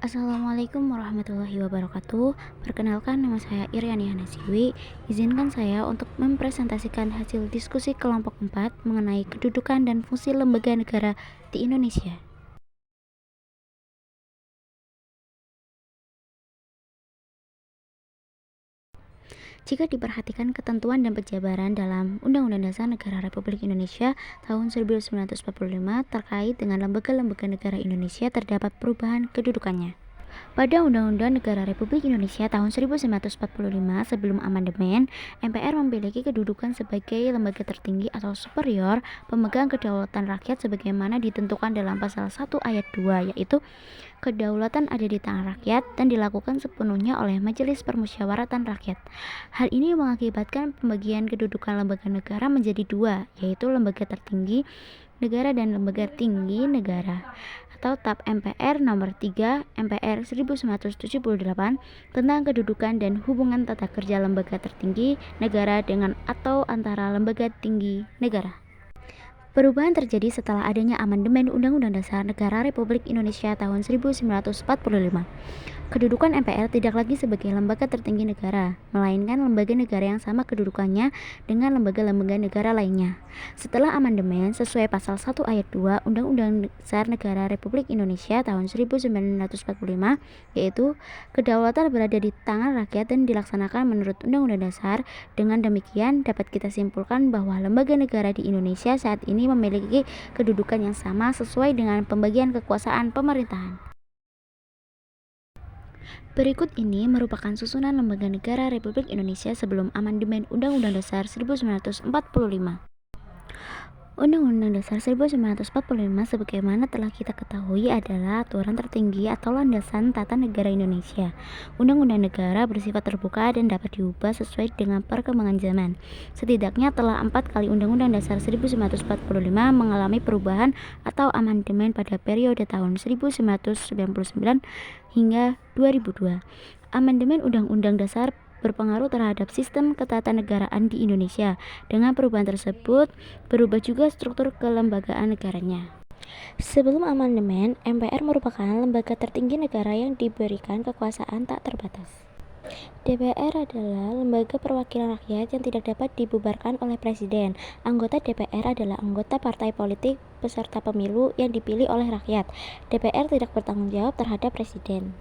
Assalamualaikum warahmatullahi wabarakatuh. Perkenalkan, nama saya Iriani Hanasiwi. Izinkan saya untuk mempresentasikan hasil diskusi kelompok 4 mengenai kedudukan dan fungsi lembaga negara di Indonesia. Jika diperhatikan ketentuan dan penjabaran dalam Undang-Undang Dasar Negara Republik Indonesia tahun 1945 terkait dengan lembaga-lembaga negara Indonesia, terdapat perubahan kedudukannya. Pada Undang-Undang Negara Republik Indonesia tahun 1945 sebelum amandemen, MPR memiliki kedudukan sebagai lembaga tertinggi atau superior pemegang kedaulatan rakyat sebagaimana ditentukan dalam pasal 1 ayat 2, yaitu kedaulatan ada di tangan rakyat dan dilakukan sepenuhnya oleh Majelis Permusyawaratan Rakyat. Hal ini mengakibatkan pembagian kedudukan lembaga negara menjadi dua, yaitu lembaga tertinggi negara dan lembaga tinggi negara, atau TAP MPR nomor 3 MPR 1978 tentang kedudukan dan hubungan tata kerja lembaga tertinggi negara dengan atau antara lembaga tinggi negara. Perubahan terjadi setelah adanya amandemen Undang-Undang Dasar Negara Republik Indonesia tahun 1945. Kedudukan MPR tidak lagi sebagai lembaga tertinggi negara, melainkan lembaga negara yang sama kedudukannya dengan lembaga-lembaga negara lainnya. Setelah amandemen sesuai pasal 1 ayat 2 Undang-Undang Dasar Negara Republik Indonesia tahun 1945, yaitu kedaulatan berada di tangan rakyat dan dilaksanakan menurut Undang-Undang Dasar. Dengan demikian dapat kita simpulkan bahwa lembaga negara di Indonesia saat ini memiliki kedudukan yang sama sesuai dengan pembagian kekuasaan pemerintahan. Berikut ini merupakan susunan lembaga negara Republik Indonesia sebelum amandemen Undang-Undang Dasar 1945. Undang-Undang Dasar 1945 sebagaimana telah kita ketahui adalah aturan tertinggi atau landasan tata negara Indonesia. Undang-undang negara bersifat terbuka dan dapat diubah sesuai dengan perkembangan zaman. Setidaknya telah 4 kali Undang-Undang Dasar 1945 mengalami perubahan atau amandemen pada periode tahun 1999 hingga 2002. Amandemen Undang-Undang Dasar berpengaruh terhadap sistem ketatanegaraan di Indonesia. Dengan perubahan tersebut, berubah juga struktur kelembagaan negaranya. Sebelum amandemen, MPR merupakan lembaga tertinggi negara yang diberikan kekuasaan tak terbatas. DPR adalah lembaga perwakilan rakyat yang tidak dapat dibubarkan oleh presiden. Anggota DPR adalah anggota partai politik peserta pemilu yang dipilih oleh rakyat. DPR tidak bertanggung jawab terhadap presiden.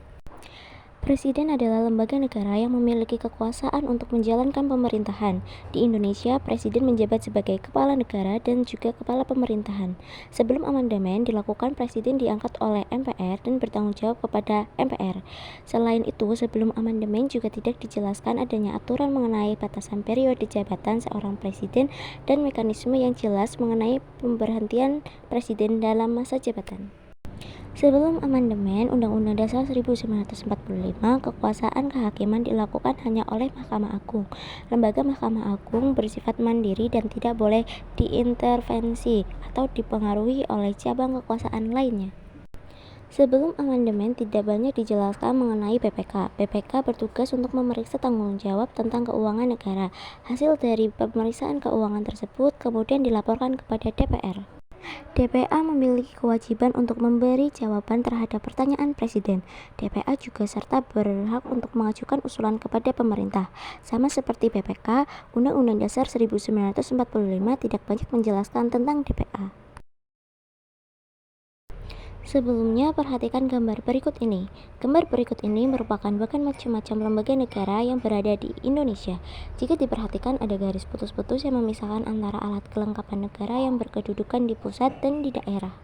Presiden adalah lembaga negara yang memiliki kekuasaan untuk menjalankan pemerintahan. Di Indonesia, presiden menjabat sebagai kepala negara dan juga kepala pemerintahan. Sebelum amandemen dilakukan, presiden diangkat oleh MPR dan bertanggung jawab kepada MPR. Selain itu, sebelum amandemen juga tidak dijelaskan adanya aturan mengenai batasan periode jabatan seorang presiden dan mekanisme yang jelas mengenai pemberhentian presiden dalam masa jabatan. Sebelum amandemen Undang-Undang Dasar 1945, kekuasaan kehakiman dilakukan hanya oleh Mahkamah Agung. Lembaga Mahkamah Agung bersifat mandiri dan tidak boleh diintervensi atau dipengaruhi oleh cabang kekuasaan lainnya. Sebelum amandemen tidak banyak dijelaskan mengenai BPK. BPK bertugas untuk memeriksa tanggung jawab tentang keuangan negara. Hasil dari pemeriksaan keuangan tersebut kemudian dilaporkan kepada DPR. DPA memiliki kewajiban untuk memberi jawaban terhadap pertanyaan presiden. DPA juga serta berhak untuk mengajukan usulan kepada pemerintah. Sama seperti BPK, Undang-Undang Dasar 1945 tidak banyak menjelaskan tentang DPA. Sebelumnya, perhatikan gambar berikut ini. Gambar berikut ini merupakan bahkan macam-macam lembaga negara yang berada di Indonesia. Jika diperhatikan, ada garis putus-putus yang memisahkan antara alat kelengkapan negara yang berkedudukan di pusat dan di daerah.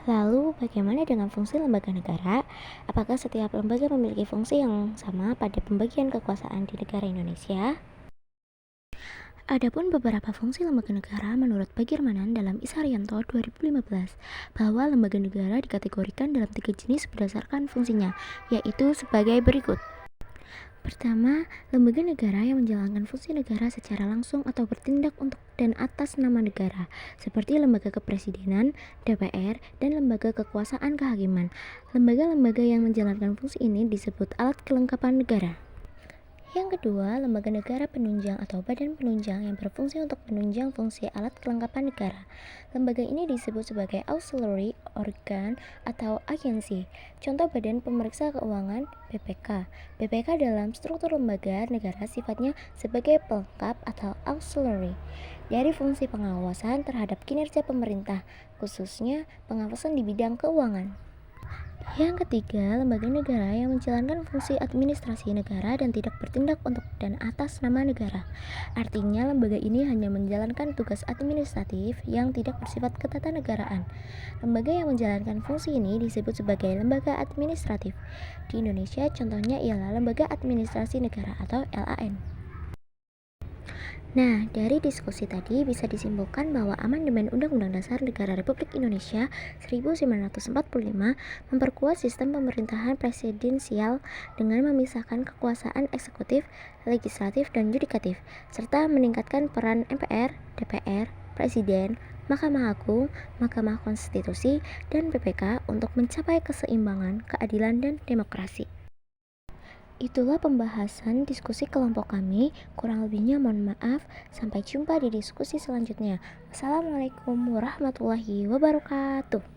Lalu, bagaimana dengan fungsi lembaga negara? Apakah setiap lembaga memiliki fungsi yang sama pada pembagian kekuasaan di negara Indonesia? Adapun beberapa fungsi lembaga negara menurut Bagirmanan dalam Isharyanto 2015, bahwa lembaga negara dikategorikan dalam 3 jenis berdasarkan fungsinya, yaitu sebagai berikut. Pertama, lembaga negara yang menjalankan fungsi negara secara langsung atau bertindak untuk dan atas nama negara, seperti lembaga kepresidenan, DPR, dan lembaga kekuasaan kehakiman. Lembaga-lembaga yang menjalankan fungsi ini disebut alat kelengkapan negara. Yang kedua, lembaga negara penunjang atau badan penunjang yang berfungsi untuk menunjang fungsi alat kelengkapan negara. Lembaga ini disebut sebagai auxiliary organ atau agensi. Contoh Badan Pemeriksa Keuangan (BPK). BPK dalam struktur lembaga negara sifatnya sebagai pelengkap atau auxiliary dari fungsi pengawasan terhadap kinerja pemerintah, khususnya pengawasan di bidang keuangan. Yang ketiga, lembaga negara yang menjalankan fungsi administrasi negara dan tidak bertindak untuk dan atas nama negara. Artinya, lembaga ini hanya menjalankan tugas administratif yang tidak bersifat ketatanegaraan. Lembaga yang menjalankan fungsi ini disebut sebagai lembaga administratif. Di Indonesia, contohnya ialah Lembaga Administrasi Negara atau LAN. Nah, dari diskusi tadi bisa disimpulkan bahwa Amandemen Undang-Undang Dasar Negara Republik Indonesia 1945 memperkuat sistem pemerintahan presidensial dengan memisahkan kekuasaan eksekutif, legislatif, dan yudikatif, serta meningkatkan peran MPR, DPR, Presiden, Mahkamah Agung, Mahkamah Konstitusi, dan PPK untuk mencapai keseimbangan, keadilan, dan demokrasi. Itulah pembahasan diskusi kelompok kami. Kurang lebihnya mohon maaf. Sampai jumpa di diskusi selanjutnya. Wassalamualaikum warahmatullahi wabarakatuh.